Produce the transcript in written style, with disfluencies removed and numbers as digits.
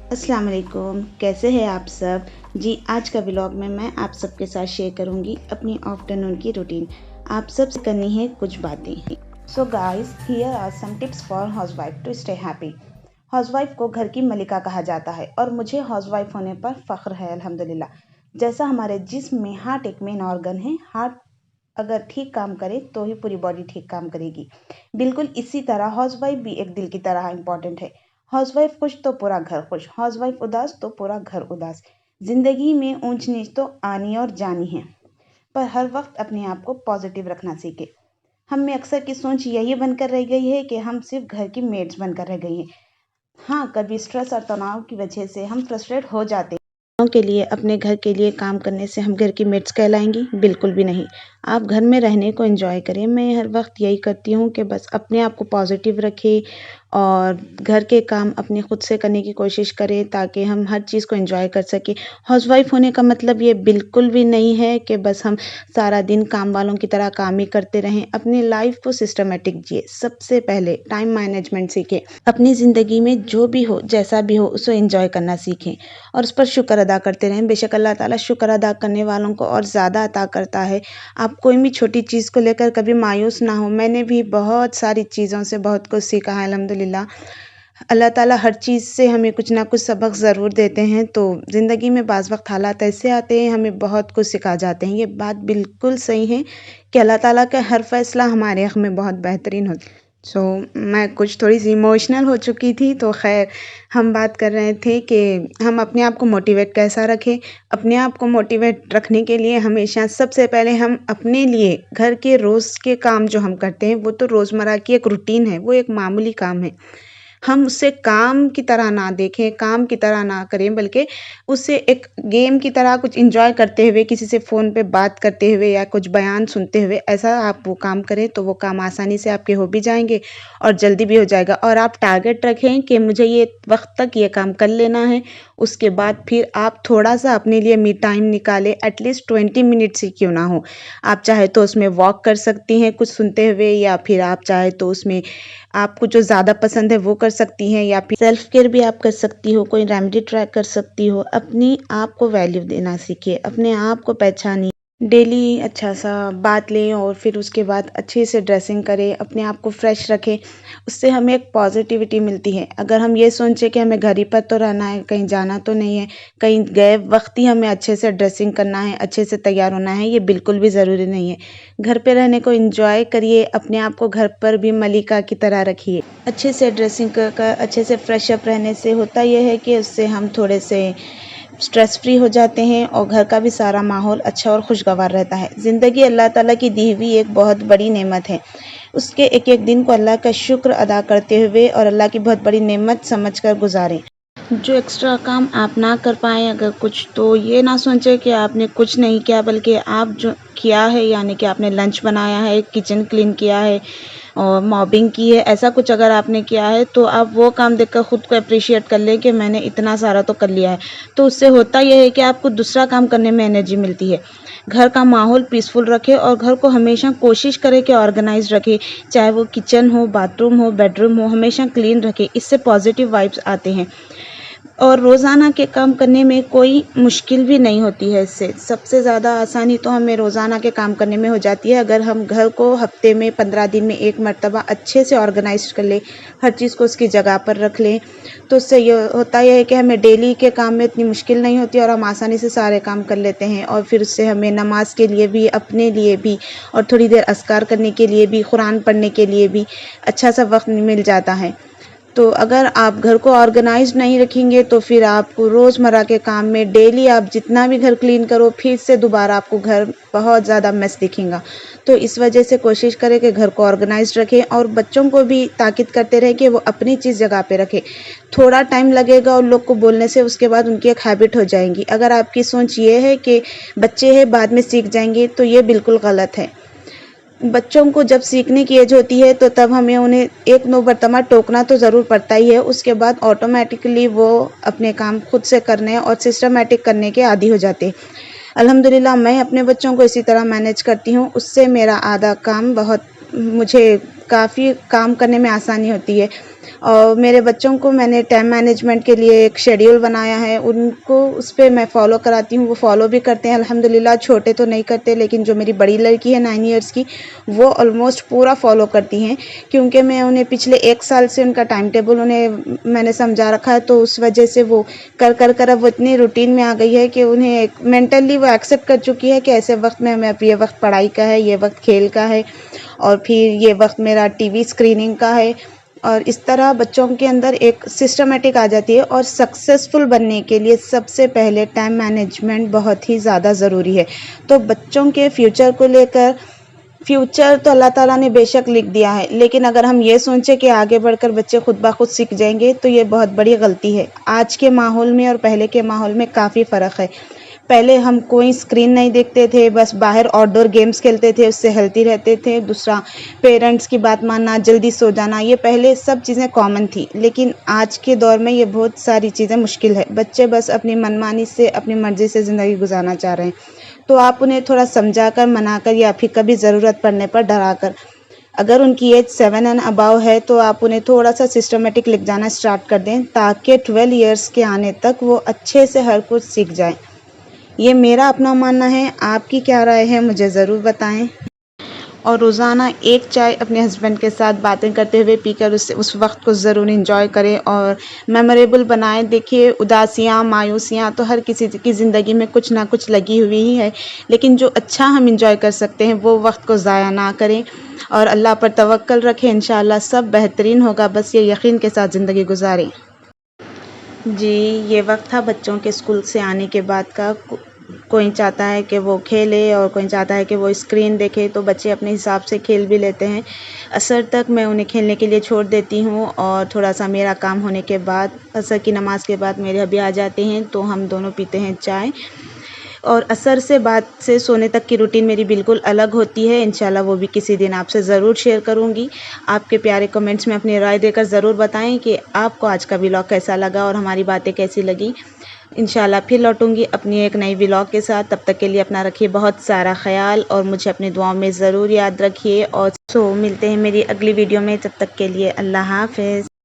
अस्सलाम वालेकुम, कैसे हैं आप सब। जी आज का व्लॉग में मैं आप सबके साथ शेयर करूंगी अपनी आफ्टरनून की रूटीन। आप सब से करनी है कुछ बातें। So guys, here are some tips for housewife to stay happy. Housewife को घर की मलिका कहा जाता है और मुझे हाउसवाइफ होने पर फ़ख्र है अल्हम्दुलिल्लाह। जैसा हमारे जिस्म में हार्ट एक मेन ऑर्गन है, हार्ट अगर ठीक काम करे तो ही पूरी बॉडी ठीक काम करेगी। बिल्कुल इसी तरह हाउसवाइफ भी एक दिल की तरह इम्पॉर्टेंट है। हाउसवाइफ खुश तो पूरा घर खुश, हाउसवाइफ उदास तो पूरा घर उदास। जिंदगी में ऊंच नीच तो आनी और जानी है, पर हर वक्त अपने आप को पॉजिटिव रखना सीखे। हम में अक्सर की सोच यही बनकर रह गई है कि हम सिर्फ घर की मेड्स बनकर रह गई हैं। हाँ, कभी स्ट्रेस और तनाव की वजह से हम फ्रस्ट्रेट हो जाते हैं। के लिए अपने घर के लिए काम करने से हम घर की मेट्स कहलाएंगी? बिल्कुल भी नहीं। आप घर में रहने को एंजॉय करें। मैं हर वक्त यही करती हूँ कि बस अपने आप को पॉजिटिव रखें और घर के काम अपने खुद से करने की कोशिश करें ताकि हम हर चीज़ को एंजॉय कर सकें। हाउसवाइफ होने का मतलब ये बिल्कुल भी नहीं है कि बस हम सारा दिन काम वालों की तरह काम ही करते रहें। अपनी लाइफ को सिस्टमेटिक जिए। सबसे पहले टाइम मैनेजमेंट सीखें। अपनी ज़िंदगी में जो भी हो, जैसा भी हो, उसे एंजॉय करना सीखें और उस पर शुक्र अदा करते रहें। बेशक अल्लाह ताला शुक्र अदा करने वालों को और ज़्यादा अता करता है। आप कोई भी छोटी चीज़ को लेकर कभी मायूस ना हो। मैंने भी बहुत सारी चीज़ों से बहुत कुछ सीखा है अल्हम्दुलिल्लाह। अल्लाह ताला हर चीज़ से हमें कुछ ना कुछ सबक ज़रूर देते हैं। तो ज़िंदगी में बाज़ वक़्त हालात ऐसे आते हैं, हमें बहुत कुछ सिखा जाते हैं। ये बात बिल्कुल सही है कि अल्लाह ताला का हर फ़ैसला हमारे हक़ में बहुत बेहतरीन होता है। मैं कुछ थोड़ी सी इमोशनल हो चुकी थी, तो खैर हम बात कर रहे थे कि हम अपने आप को मोटिवेट कैसा रखें। अपने आप को मोटिवेट रखने के लिए हमेशा सबसे पहले हम अपने लिए घर के रोज़ के काम जो हम करते हैं वो तो रोज़मर्रा की एक रूटीन है, वो एक मामूली काम है। हम उसे काम की तरह ना देखें, काम की तरह ना करें, बल्कि उसे एक गेम की तरह कुछ एंजॉय करते हुए, किसी से फ़ोन पे बात करते हुए या कुछ बयान सुनते हुए, ऐसा आप वो काम करें तो वो काम आसानी से आपके हो भी जाएँगे और जल्दी भी हो जाएगा। और आप टारगेट रखें कि मुझे ये वक़्त तक ये काम कर लेना है। उसके बाद फिर आप थोड़ा-सा अपने लिए मी टाइम निकालें, एटलीस्ट 20 मिनट्स ही क्यों ना हो। आप चाहे तो उसमें वॉक कर सकती हैं कुछ सुनते हुए, या फिर आप चाहे तो उसमें आपको जो ज़्यादा पसंद है वो कर सकती हैं, या फिर सेल्फ केयर भी आप कर सकती हो, कोई रेमेडी ट्राई कर सकती हो। अपनी आप को वैल्यू देना सीखिए, अपने आप को पहचानिए। डेली अच्छा सा बात लें और फिर उसके बाद अच्छे से ड्रेसिंग करें, अपने आप को फ्रेश रखें। उससे हमें एक पॉजिटिविटी मिलती है। अगर हम ये सोचें कि हमें घर ही पर तो रहना है, कहीं जाना तो नहीं है, कहीं गए वक्त ही हमें अच्छे से ड्रेसिंग करना है, अच्छे से तैयार होना है, ये बिल्कुल भी ज़रूरी नहीं है। घर पे रहने को एंजॉय करिए, अपने आप को घर पर भी मलिका की तरह रखिए। अच्छे से ड्रेसिंग कर अच्छे से फ्रेश अप रहने से होता यह है कि उससे हम थोड़े से स्ट्रेस फ्री हो जाते हैं और घर का भी सारा माहौल अच्छा और खुशगवार रहता है। ज़िंदगी अल्लाह ताला की दी हुई एक बहुत बड़ी नेमत है। उसके एक-एक दिन को अल्लाह का शुक्र अदा करते हुए और अल्लाह की बहुत बड़ी नेमत समझकर गुज़ारें। जो एक्स्ट्रा काम आप ना कर पाएँ अगर कुछ, तो ये ना सोचें कि आपने कुछ नहीं किया, बल्कि आप जो किया है, यानी कि आपने लंच बनाया है, किचन क्लीन किया है और मॉपिंग की है, ऐसा कुछ अगर आपने किया है तो आप वो काम देखकर ख़ुद को एप्रिशिएट कर लें कि मैंने इतना सारा तो कर लिया है। तो उससे होता यह है कि आपको दूसरा काम करने में एनर्जी मिलती है। घर का माहौल पीसफुल रखें और घर को हमेशा कोशिश करें कि ऑर्गेनाइज़ रखें, चाहे वो किचन हो, बाथरूम हो, बेडरूम हो, हमेशा क्लीन रखें। इससे पॉजिटिव वाइब्स आते हैं और रोज़ाना के काम करने में कोई मुश्किल भी नहीं होती है। इससे सबसे ज़्यादा आसानी तो हमें रोज़ाना के काम करने में हो जाती है अगर हम घर को हफ्ते में 15 दिन में एक मर्तबा अच्छे से ऑर्गेनाइज कर लें, हर चीज़ को उसकी जगह पर रख लें। तो उससे ये होता है कि हमें डेली के काम में इतनी मुश्किल नहीं होती और हम आसानी से सारे काम कर लेते हैं। और फिर उससे हमें नमाज के लिए भी, अपने लिए भी और थोड़ी देर अस्कार करने के लिए भी, कुरान पढ़ने के लिए भी अच्छा सा वक्त मिल जाता है। तो अगर आप घर को ऑर्गेनाइज नहीं रखेंगे तो फिर आपको रोज़मर्रा के काम में डेली आप जितना भी घर क्लीन करो, फिर से दोबारा आपको घर बहुत ज़्यादा मेस दिखेगा। तो इस वजह से कोशिश करें कि घर को ऑर्गेनाइज रखें और बच्चों को भी ताकीद करते रहें कि वो अपनी चीज़ जगह पे रखें। थोड़ा टाइम लगेगा उन लोग को बोलने से, उसके बाद उनकी एक हैबिट हो जाएंगी। अगर आपकी सोच ये है कि बच्चे हैं बाद में सीख जाएंगे, तो ये बिल्कुल गलत है। बच्चों को जब सीखने की एज होती है तो तब हमें उन्हें एक दो मरतबा टोकना तो ज़रूर पड़ता ही है। उसके बाद ऑटोमेटिकली वो अपने काम खुद से करने और सिस्टमेटिक करने के आदी हो जाते हैं। अल्हम्दुलिल्लाह मैं अपने बच्चों को इसी तरह मैनेज करती हूँ। उससे मेरा आधा काम बहुत, मुझे काफ़ी काम करने में आसानी होती है। اور میرے بچوں کو میں نے ٹائم مینجمنٹ کے لیے ایک شیڈیول بنایا ہے، ان کو اس پہ میں فالو کراتی ہوں، وہ فالو بھی کرتے ہیں الحمدللہ۔ چھوٹے تو نہیں کرتے، لیکن جو میری بڑی لڑکی ہے 9 ایئرس کی، وہ آلموسٹ پورا فالو کرتی ہیں، کیونکہ میں انہیں پچھلے 1 سال سے ان کا ٹائم ٹیبل میں نے سمجھا رکھا ہے، تو اس وجہ سے وہ کر اب وہ اتنی روٹین میں آ گئی ہے کہ انہیں مینٹلی وہ ایکسیپٹ کر چکی ہے کہ ایسے وقت میں اب یہ وقت پڑھائی کا ہے، یہ وقت کھیل کا ہے، اور پھر یہ وقت میرا ٹی وی اسکریننگ کا ہے۔ اور اس طرح بچوں کے اندر ایک سسٹمیٹک آ جاتی ہے، اور سکسیزفل بننے کے لیے سب سے پہلے ٹائم مینجمنٹ بہت ہی زیادہ ضروری ہے۔ تو بچوں کے فیوچر کو لے کر، فیوچر تو اللہ تعالیٰ نے بے شک لکھ دیا ہے، لیکن اگر ہم یہ سوچیں کہ آگے بڑھ کر بچے خود بخود سیکھ جائیں گے تو یہ بہت بڑی غلطی ہے۔ آج کے ماحول میں اور پہلے کے ماحول میں کافی فرق ہے۔ پہلے ہم کوئی اسکرین نہیں دیکھتے تھے، بس باہر آؤٹ ڈور گیمز کھیلتے تھے، اس سے ہیلتھی رہتے تھے۔ دوسرا، پیرنٹس کی بات ماننا، جلدی سو جانا، یہ پہلے سب چیزیں کامن تھی، لیکن آج کے دور میں یہ بہت ساری چیزیں مشکل ہے۔ بچے بس اپنی منمانی سے، اپنی مرضی سے زندگی گزارنا چاہ رہے ہیں، تو آپ انہیں تھوڑا سمجھا کر، منا کر، یا پھر کبھی ضرورت پڑنے پر ڈرا کر، اگر ان کی ایج 7 اینڈ اباؤ ہے تو آپ انہیں تھوڑا سا سسٹمیٹک لکھ جانا اسٹارٹ کر دیں، تاکہ 12 ایئرس کے آنے تک وہ اچھے سے ہر کچھ سیکھ جائیں۔ یہ میرا اپنا ماننا ہے، آپ کی کیا رائے ہے مجھے ضرور بتائیں۔ اور روزانہ ایک چائے اپنے ہسبینڈ کے ساتھ باتیں کرتے ہوئے پی کر اس وقت کو ضرور انجوائے کریں اور میموریبل بنائیں۔ دیکھیے، اداسیاں، مایوسیاں تو ہر کسی کی زندگی میں کچھ نہ کچھ لگی ہوئی ہی ہے، لیکن جو اچھا ہم انجوائے کر سکتے ہیں وہ وقت کو ضائع نہ کریں، اور اللہ پر توکل رکھیں، انشاءاللہ سب بہترین ہوگا، بس یہ یقین کے ساتھ زندگی گزاریں۔ جی، یہ وقت تھا بچوں کے اسکول سے آنے کے بعد کا۔ کوئی چاہتا ہے کہ وہ کھیلے اور کوئی چاہتا ہے کہ وہ اسکرین دیکھے، تو بچے اپنے حساب سے کھیل بھی لیتے ہیں۔ عصر تک میں انہیں کھیلنے کے لیے چھوڑ دیتی ہوں، اور تھوڑا سا میرا کام ہونے کے بعد، عصر کی نماز کے بعد میرے ابھی آ جاتے ہیں، تو ہم دونوں پیتے ہیں چائے۔ اور عصر سے بعد سے سونے تک کی روٹین میری بالکل الگ ہوتی ہے، انشاءاللہ وہ بھی کسی دن آپ سے ضرور شیئر کروں گی۔ آپ کے پیارے کمنٹس میں اپنی رائے دے کر ضرور بتائیں کہ آپ کو آج کا ولاگ کیسا لگا اور ہماری باتیں کیسی لگیں۔ انشاءاللہ پھر لوٹوں گی اپنی ایک نئی ولاگ کے ساتھ، تب تک کے لیے اپنا رکھیے بہت سارا خیال، اور مجھے اپنی دعاؤں میں ضرور یاد رکھیے، اور ملتے ہیں میری اگلی ویڈیو میں، تب تک کے لیے اللہ حافظ۔